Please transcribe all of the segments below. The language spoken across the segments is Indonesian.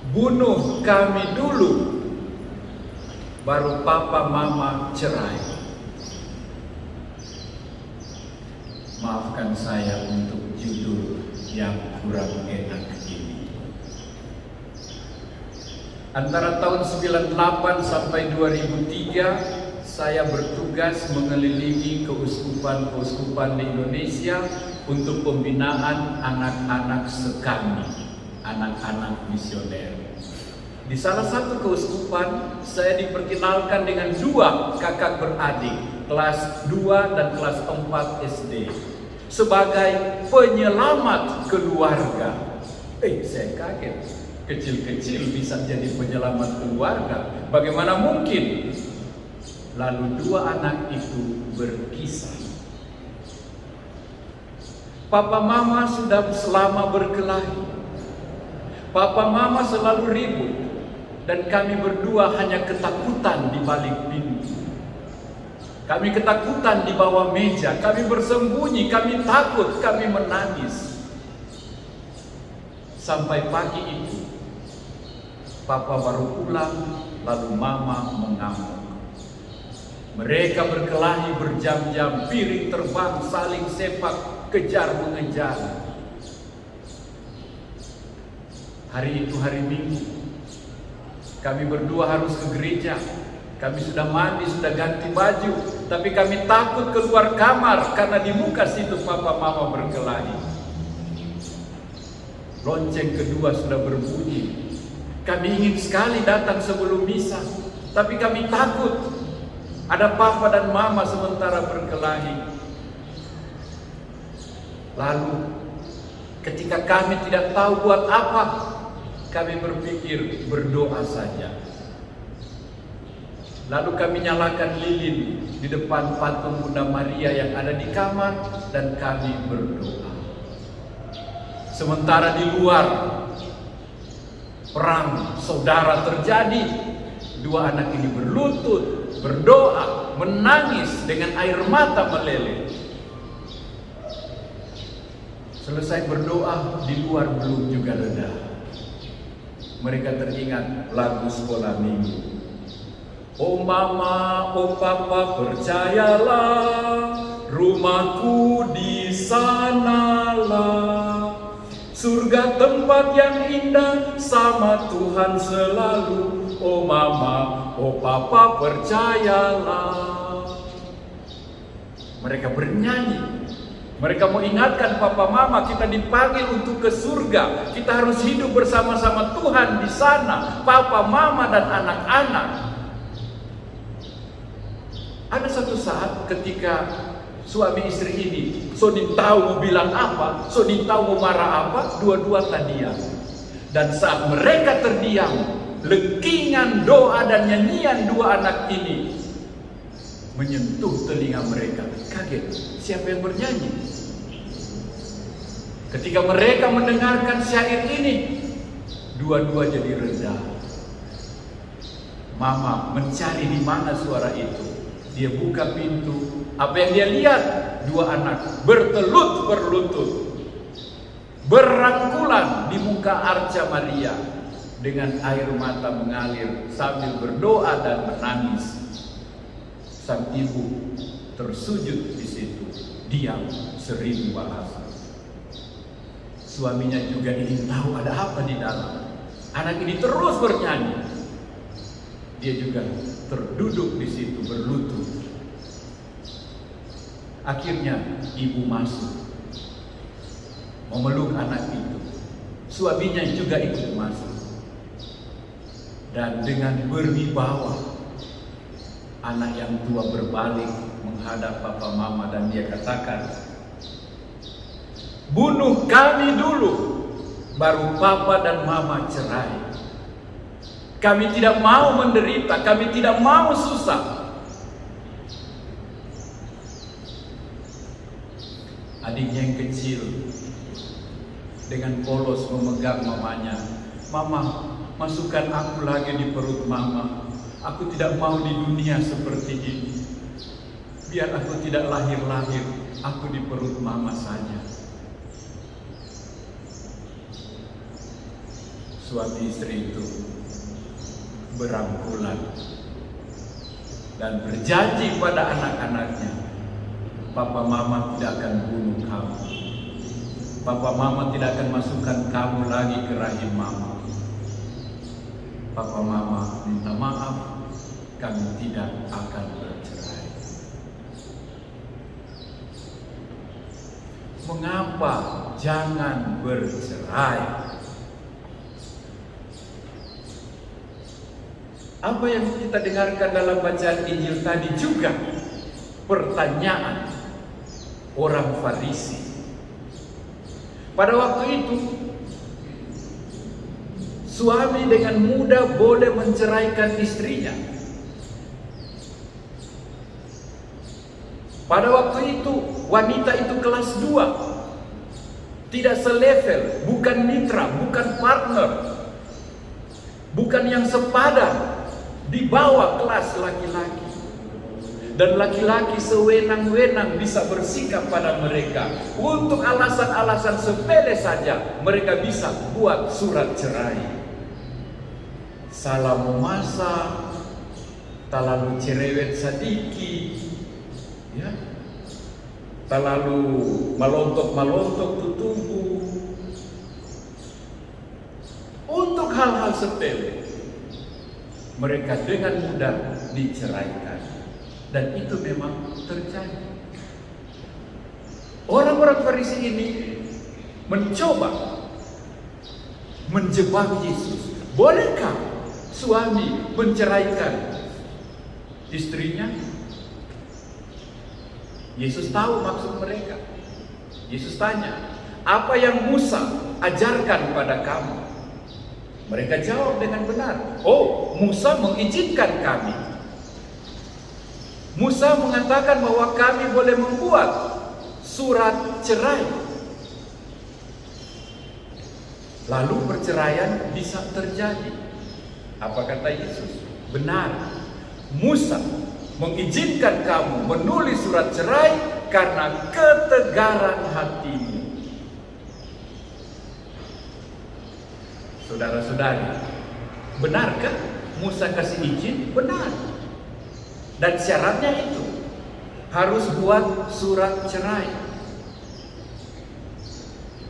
Bunuh kami dulu, baru papa mama cerai. Maafkan saya untuk judul yang kurang enak ini. Antara tahun 98 sampai 2003 saya bertugas mengelilingi keuskupan-keuskupan di Indonesia untuk pembinaan anak-anak sekami, anak-anak misioner. Di salah satu keuskupan saya diperkenalkan dengan dua kakak beradik kelas 2 dan kelas 4 SD sebagai penyelamat keluarga. Saya kaget, kecil-kecil bisa jadi penyelamat keluarga, bagaimana mungkin? Lalu dua anak itu berkisah. Papa mama sudah selama berkelahi, papa mama selalu ribut, dan kami berdua hanya ketakutan di balik pintu. Kami ketakutan di bawah meja, kami bersembunyi, kami takut, kami menangis. Sampai pagi itu, papa baru pulang, lalu mama mengamuk. Mereka berkelahi berjam-jam, piring terbang, saling sepak, kejar mengejar. Hari itu hari Minggu, kami berdua harus ke gereja. Kami sudah mandi, sudah ganti baju, tapi kami takut keluar kamar karena di muka situ papa mama berkelahi. Lonceng kedua sudah berbunyi. Kami ingin sekali datang sebelum misa, tapi kami takut ada papa dan mama sementara berkelahi. Lalu ketika kami tidak tahu buat apa, kami berpikir berdoa saja. Lalu kami nyalakan lilin di depan patung Bunda Maria yang ada di kamar dan kami berdoa. Sementara di luar perang saudara terjadi, dua anak ini berlutut, berdoa, menangis dengan air mata meleleh. Selesai berdoa, di luar belum juga reda. Mereka teringat lagu sekolah minggu. Oh mama, oh papa, percayalah, rumahku di sanalah. Surga tempat yang indah, sama Tuhan selalu. Oh mama, oh papa, percayalah. Mereka bernyanyi. Mereka mau ingatkan papa mama, kita dipanggil untuk ke surga. Kita harus hidup bersama-sama Tuhan di sana, papa mama dan anak-anak. Ada satu saat ketika suami istri ini Sonin tahu mau bilang apa, Sonin tahu mau marah apa, dua-dua terdiam. Dan saat mereka terdiam, lengkingan doa dan nyanyian dua anak ini menyentuh telinga mereka. Kaget, siapa yang bernyanyi? Ketika mereka mendengarkan syair ini, dua-dua jadi reda. Mama mencari di mana suara itu. Dia buka pintu. Apa yang dia lihat? Dua anak bertelut berlutut, berangkulan di muka Arca Maria dengan air mata mengalir sambil berdoa dan menangis. Sang ibu tersujud di situ, diam 1000 bahasa. Suaminya juga ingin tahu ada apa di dalam. Anak ini terus bernyanyi. Dia juga terduduk di situ berlutut. Akhirnya ibu masuk, memeluk anak itu. Suaminya juga ikut masuk. Dan dengan berwibawa, anak yang tua berbalik menghadap papa mama dan dia katakan, bunuh kami dulu, baru papa dan mama cerai. Kami tidak mau menderita, kami tidak mau susah. Adiknya yang kecil dengan polos memegang mamanya. Mama, masukkan aku lagi di perut mama. Aku tidak mau di dunia seperti ini. Biar aku tidak lahir-lahir, aku di perut mama saja. suami istri itu berangkulan dan berjanji pada anak-anaknya, papa mama tidak akan bunuh kamu, papa mama tidak akan masukkan kamu lagi ke rahim mama, papa mama minta maaf, kami tidak akan bercerai. Mengapa jangan bercerai? Apa yang kita dengarkan dalam bacaan Injil tadi juga pertanyaan orang Farisi. Pada waktu itu suami dengan mudah boleh menceraikan istrinya. Pada waktu itu wanita itu kelas 2, tidak selevel, bukan mitra, bukan partner, bukan yang sepadan, di bawah kelas laki-laki. Dan laki-laki sewenang-wenang bisa bersikap pada mereka. Untuk alasan-alasan sepele saja mereka bisa buat surat cerai. Salah memasak, terlalu cerewet sedikit, ya, terlalu melontok-melontok tubuh. Untuk hal-hal sepele mereka dengan mudah diceraikan. Dan itu memang terjadi. Orang-orang Farisi ini mencoba menjebak Yesus. Bolehkah suami menceraikan istrinya? Yesus tahu maksud mereka. Yesus tanya, apa yang Musa ajarkan pada kamu? Mereka jawab dengan benar. Oh, Musa mengizinkan kami. Musa mengatakan bahwa kami boleh membuat surat cerai. Lalu perceraian bisa terjadi. Apa kata Yesus? Benar. Musa mengizinkan kamu menulis surat cerai karena ketegaran hatimu. Saudara-saudari, benarkah Musa kasih izin? Benar. Dan syaratnya itu harus buat surat cerai.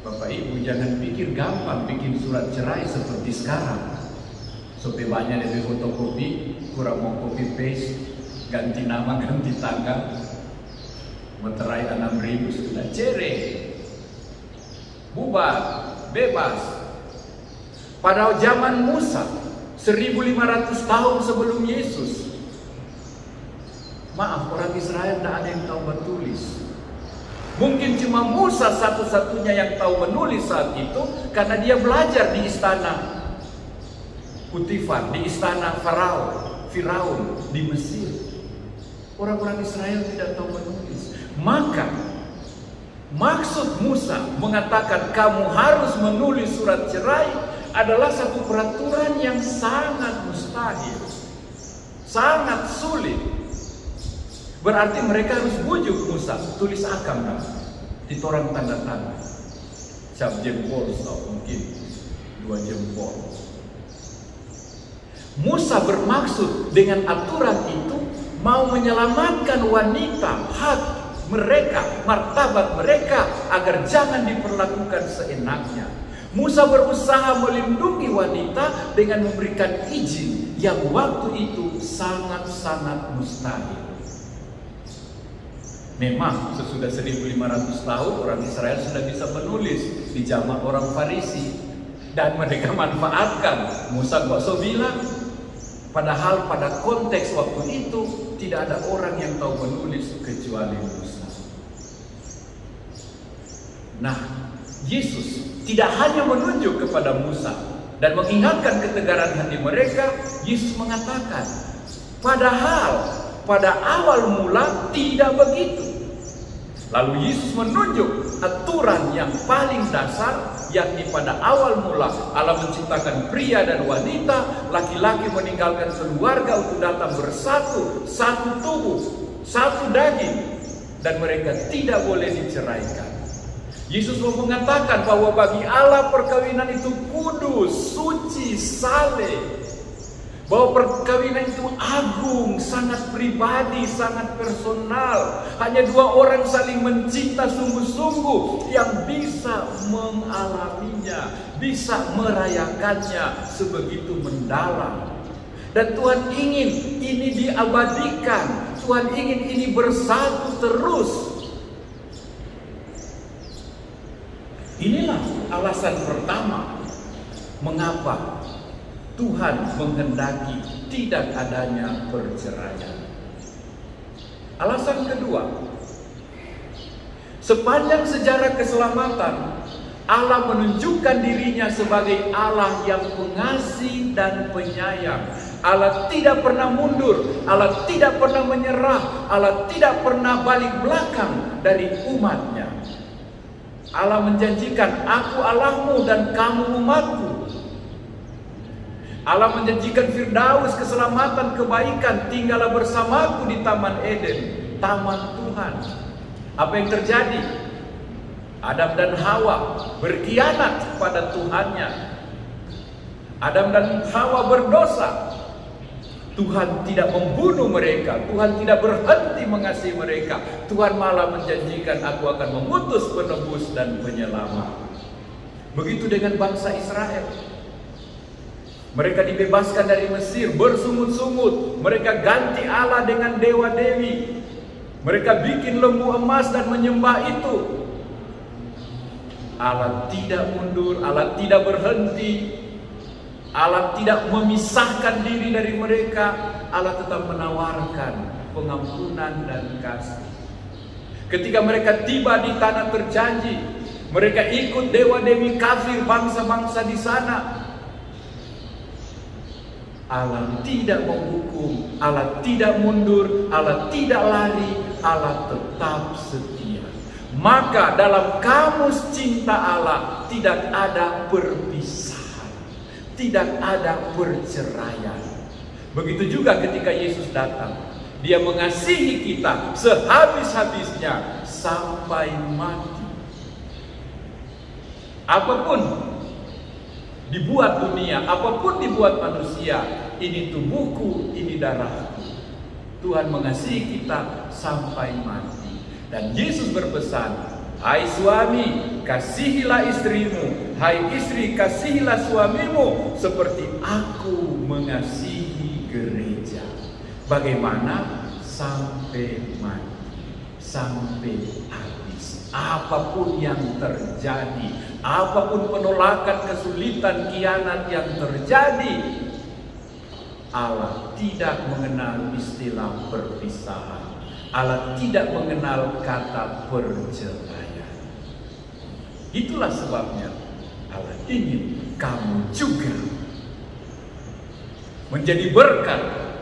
Bapak Ibu jangan pikir gampang bikin surat cerai seperti sekarang. Supaya banyak dari fotokopi, kurang mau copy paste, ganti nama, ganti tanggal, meterai 6.000 sudah cerai, bubar, bebas. Pada zaman Musa 1500 tahun sebelum Yesus, maaf, orang Israel tidak ada yang tahu menulis. Mungkin cuma Musa satu-satunya yang tahu menulis saat itu, karena dia belajar di istana Putifar, di istana Firaun di Mesir. Orang-orang Israel tidak tahu menulis. Maka maksud Musa mengatakan kamu harus menulis surat cerai adalah satu peraturan yang sangat mustahil, sangat sulit. Berarti mereka harus bujuk Musa, tulis akam dah, ditorang tanda tangan, cap jempol atau mungkin 2 jempol. Musa bermaksud dengan aturan itu mau menyelamatkan wanita, hak mereka, martabat mereka, agar jangan diperlakukan seenaknya. Musa berusaha melindungi wanita dengan memberikan izin yang waktu itu sangat-sangat mustahil. Memang sesudah 1500 tahun orang Israel sudah bisa menulis di zaman orang Farisi, dan mereka manfaatkan. Musa gak usah bilang. Padahal pada konteks waktu itu tidak ada orang yang tahu menulis kecuali Musa. Nah, Yesus tidak hanya menunjuk kepada Musa dan mengingatkan ketegaran hati mereka. Yesus mengatakan, padahal pada awal mula tidak begitu. Lalu Yesus menunjuk aturan yang paling dasar, yakni pada awal mula Allah menciptakan pria dan wanita, laki-laki meninggalkan keluarga untuk datang bersatu, satu tubuh, satu daging, dan mereka tidak boleh diceraikan. Yesus mau mengatakan bahwa bagi Allah perkawinan itu kudus. kudus, suci, saleh. Bahwa perkawinan itu agung, sangat pribadi, sangat personal. Hanya dua orang saling mencinta sungguh-sungguh yang bisa mengalaminya, bisa merayakannya sebegitu mendalam. Dan Tuhan ingin ini diabadikan. Tuhan ingin ini bersatu terus. Inilah alasan pertama mengapa Tuhan menghendaki tidak adanya perceraian. Alasan kedua, sepanjang sejarah keselamatan, Allah menunjukkan dirinya sebagai Allah yang pengasih dan penyayang. Allah tidak pernah mundur, Allah tidak pernah menyerah, Allah tidak pernah balik belakang dari umatnya. Allah menjanjikan, aku Allahmu dan kamu umatku. Allah menjanjikan Firdaus, keselamatan, kebaikan, tinggallah bersamaku di Taman Eden, taman Tuhan. Apa yang terjadi? Adam dan Hawa berkhianat pada Tuhannya. Adam dan Hawa berdosa. Tuhan tidak membunuh mereka, Tuhan tidak berhenti mengasihi mereka. Tuhan malah menjanjikan, aku akan memutus penebus dan penyelamat. Begitu dengan bangsa Israel. Mereka dibebaskan dari Mesir, bersungut-sungut. Mereka ganti Allah dengan dewa-dewi. Mereka bikin lembu emas dan menyembah itu. Allah tidak mundur, Allah tidak berhenti. Allah tidak memisahkan diri dari mereka. Allah tetap menawarkan pengampunan dan kasih. Ketika mereka tiba di tanah terjanji, mereka ikut dewa-dewi kafir bangsa-bangsa di sana. Allah tidak menghukum, Allah tidak mundur, Allah tidak lari, Allah tetap setia. Maka dalam kamus cinta Allah tidak ada perpisahan, tidak ada perceraian. Begitu juga ketika Yesus datang, Dia mengasihi kita sehabis-habisnya sampai mati. Apapun dibuat dunia, apapun dibuat manusia, ini tubuhku, ini darahku. Tuhan mengasihi kita sampai mati. Dan Yesus berpesan, hai suami, kasihilah istrimu, hai istri, kasihilah suamimu, seperti aku mengasihi gereja. Bagaimana? Sampai mati, sampai habis. Apapun yang terjadi, apapun penolakan, kesulitan, khianat yang terjadi, Allah tidak mengenal istilah perpisahan. Allah tidak mengenal kata perceraian. Itulah sebabnya Allah ingin kamu juga menjadi berkat.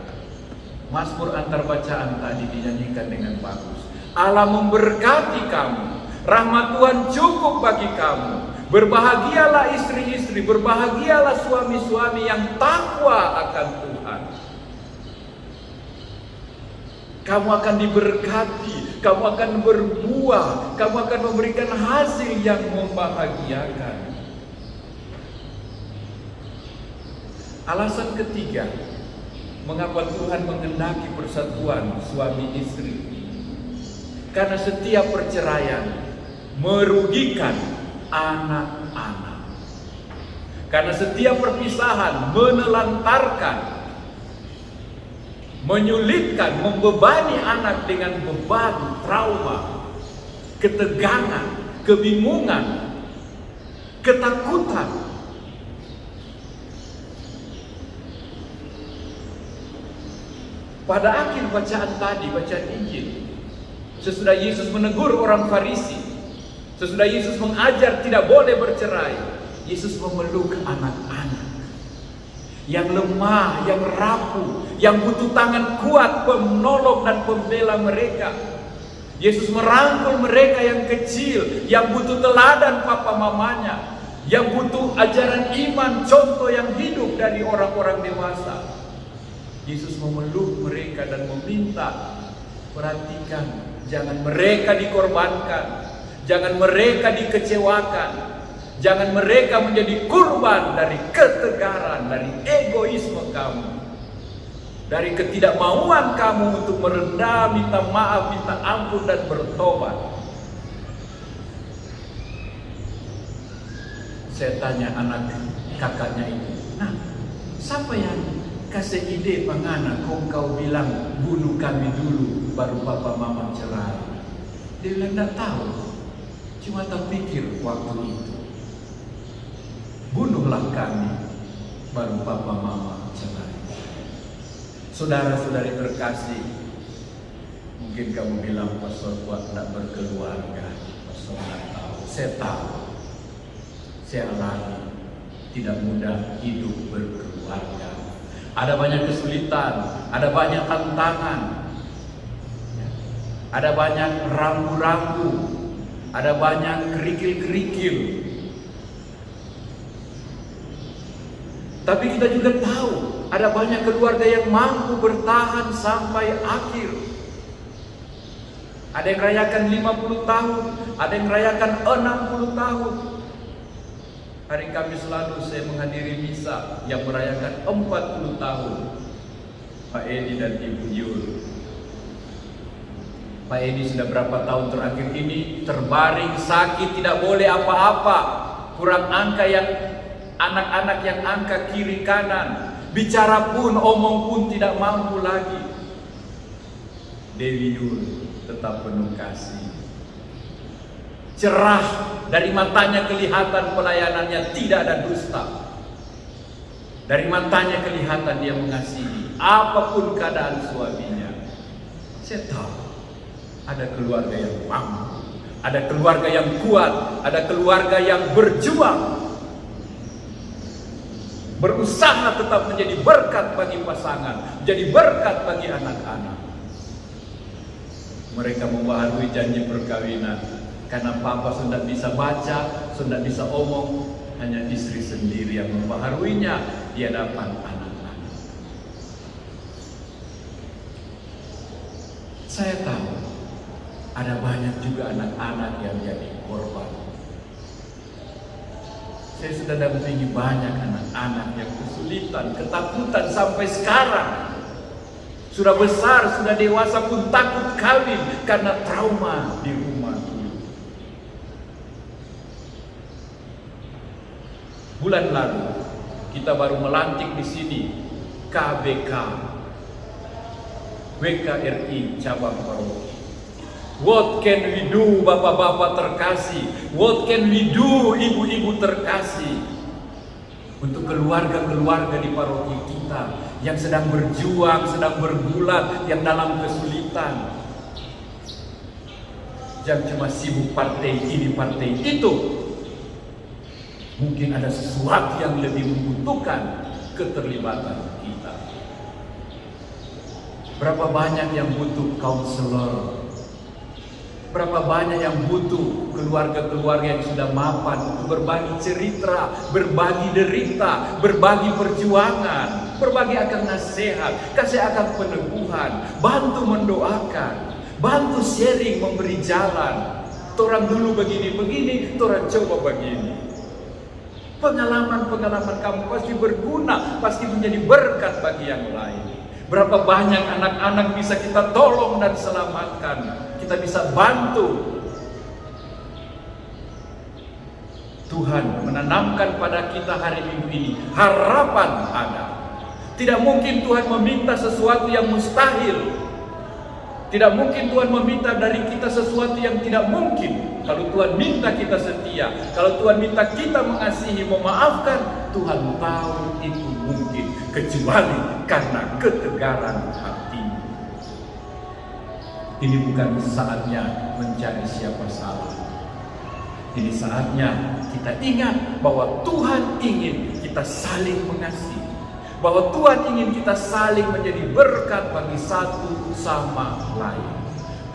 Mazmur antar bacaan tadi dinyanyikan dengan bagus. Allah memberkati kamu. Rahmat Tuhan cukup bagi kamu. Berbahagialah istri-istri, berbahagialah suami-suami yang takwa akan Tuhan. Kamu akan diberkati, kamu akan berbuah, kamu akan memberikan hasil yang membahagiakan. Alasan ketiga, mengapa Tuhan menghendaki persatuan suami istri? Karena setiap perceraian merugikan anak-anak. Karena setiap perpisahan menelantarkan, menyulitkan, membebani anak dengan beban, trauma, ketegangan, kebingungan, ketakutan. Pada akhir bacaan tadi, bacaan Injil, sesudah Yesus menegur orang Farisi, sesudah Yesus mengajar tidak boleh bercerai, Yesus memeluk anak-anak yang lemah, yang rapuh, yang butuh tangan kuat, penolong dan pembela mereka. Yesus merangkul mereka yang kecil, yang butuh teladan papa mamanya, yang butuh ajaran iman, contoh yang hidup dari orang-orang dewasa. Yesus memeluk mereka dan meminta, perhatikan, jangan mereka dikorbankan, jangan mereka dikecewakan, Jangan mereka menjadi kurban dari ketegaran, dari egoisme kamu, dari ketidakmauan kamu untuk merendah, minta maaf, minta ampun, dan bertobat. Saya tanya anak kakaknya itu, nah, siapa yang kasih ide pangana kau bilang bunuh kami dulu baru papa mama cerai? Dia bilang tidak tahu, cuma terpikir waktu itu, bunuhlah kami baru papa mama cerai. Saudara-saudari terkasih, mungkin kamu bilang pastor kuat tidak berkeluarga. Pastor tidak tahu. Saya tahu, saya alami tidak mudah hidup berkeluarga. Ada banyak kesulitan, ada banyak tantangan, ada banyak rambu-rambu, ada banyak kerikil-kerikil. Tapi kita juga tahu ada banyak keluarga yang mampu bertahan sampai akhir. Ada yang rayakan 50 tahun, ada yang rayakan 60 tahun. Hari Kamis lalu saya menghadiri misa yang merayakan 40 tahun Pak Edi dan Ibu Yul. Pak Edi sudah berapa tahun terakhir ini terbaring sakit, tidak boleh apa-apa, kurang angka yang anak-anak yang angka kiri kanan, bicara pun, omong pun tidak mampu lagi. Dewi Yul tetap penuh kasih, cerah, dari matanya kelihatan pelayanannya tidak ada dusta. Dari matanya kelihatan dia mengasihi apapun keadaan suaminya. Saya tahu ada keluarga yang mampu, ada keluarga yang kuat, ada keluarga yang berjuang, berusaha tetap menjadi berkat bagi pasangan, menjadi berkat bagi anak-anak. Mereka membaharui janji perkawinan karena papa sudah bisa baca, sudah bisa omong, hanya istri sendiri yang membaharuinya di hadapan anak-anak. Saya tahu ada banyak juga anak-anak yang jadi korban. Saya sudah dampingi banyak anak-anak yang kesulitan, ketakutan sampai sekarang. Sudah besar, sudah dewasa pun takut kawin karena trauma di rumah dulu. Bulan lalu kita baru melantik di sini KBK WKRI cabang paroki. What can we do, bapak-bapak terkasih? What can we do, ibu-ibu terkasih? Untuk keluarga-keluarga di paroki kita yang sedang berjuang, sedang bergulat, yang dalam kesulitan, yang cuma sibuk partai ini, partai itu. Mungkin ada sesuatu yang lebih membutuhkan keterlibatan kita. Berapa banyak yang butuh kaunselor? Berapa banyak yang butuh keluarga-keluarga yang sudah mapan untuk berbagi cerita, berbagi derita, berbagi perjuangan, berbagi akan nasihat, kasih akan peneguhan, bantu mendoakan, bantu sharing, memberi jalan. Orang dulu begini-begini, orang coba begini. Pengalaman-pengalaman kamu pasti berguna, pasti menjadi berkat bagi yang lain. Berapa banyak anak-anak bisa kita tolong dan selamatkan, kita bisa bantu. Tuhan menanamkan pada kita hari Minggu ini harapan ada. Tidak mungkin Tuhan meminta sesuatu yang mustahil. Tidak mungkin Tuhan meminta dari kita sesuatu yang tidak mungkin. Kalau Tuhan minta kita setia, kalau Tuhan minta kita mengasihi, memaafkan, Tuhan tahu itu mungkin, kecuali karena ketegaran hati. Ini bukan saatnya mencari siapa salah. Ini saatnya kita ingat bahwa Tuhan ingin kita saling mengasihi, bahwa Tuhan ingin kita saling menjadi berkat bagi satu sama lain.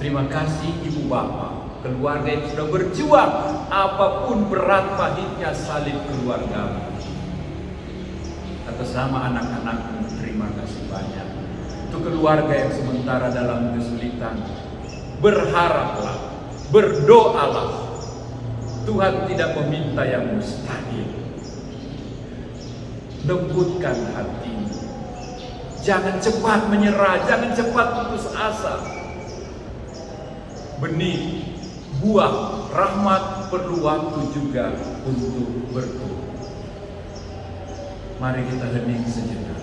Terima kasih Ibu Bapak, keluarga yang sudah berjuang apapun berat pahitnya salib keluarga. Atas nama anak-anakmu, terima kasih banyak. Untuk keluarga yang sementara dalam kesulitan, berharaplah, berdoalah. Tuhan tidak meminta yang mustahil. Lembutkan hatimu. Jangan cepat menyerah, jangan cepat putus asa. Benih, buah, rahmat perlu waktu juga untuk bertumbuh. Mari kita hening sejenak.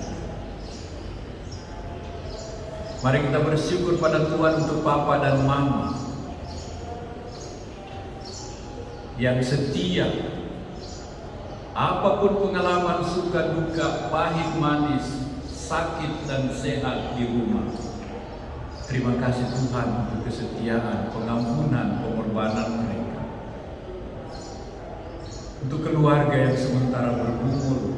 Mari kita bersyukur pada Tuhan untuk Papa dan Mama yang setia. Apapun pengalaman suka duka, pahit manis, sakit dan sehat di rumah. Terima kasih Tuhan untuk kesetiaan, pengampunan, pengorbanan mereka. Untuk keluarga yang sementara bergumul,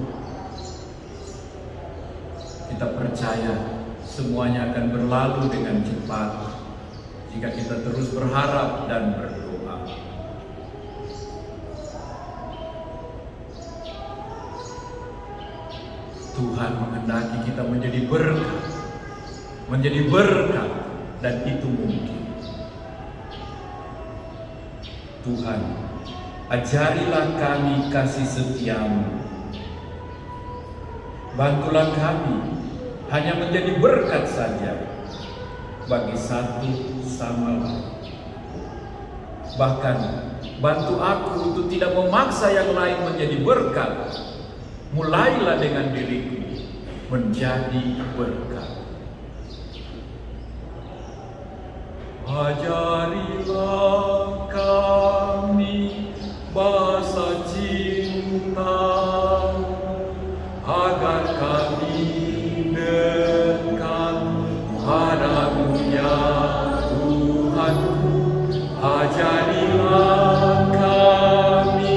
kita percaya semuanya akan berlalu dengan cepat jika kita terus berharap dan berdoa. Tuhan menghendaki kita menjadi berkat, dan itu mungkin. Tuhan, ajarilah kami kasih setiamu. Bantulah kami hanya menjadi berkat saja bagi satu sama lain. Bahkan bantu aku untuk tidak memaksa yang lain menjadi berkat. Mulailah dengan diriku menjadi berkat. Ajarilah kami bahasa cinta, agar kami dekat padamu ya Tuhanku. Ajarilah kami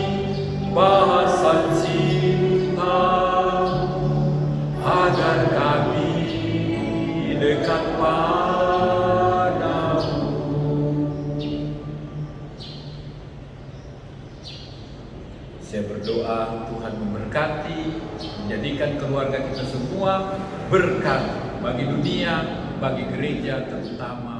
bahasa cinta, agar kami dekat padamu. Saya berdoa Tuhan memberkati, menjadikan keluarga kita semua berkat bagi dunia, bagi gereja terutama.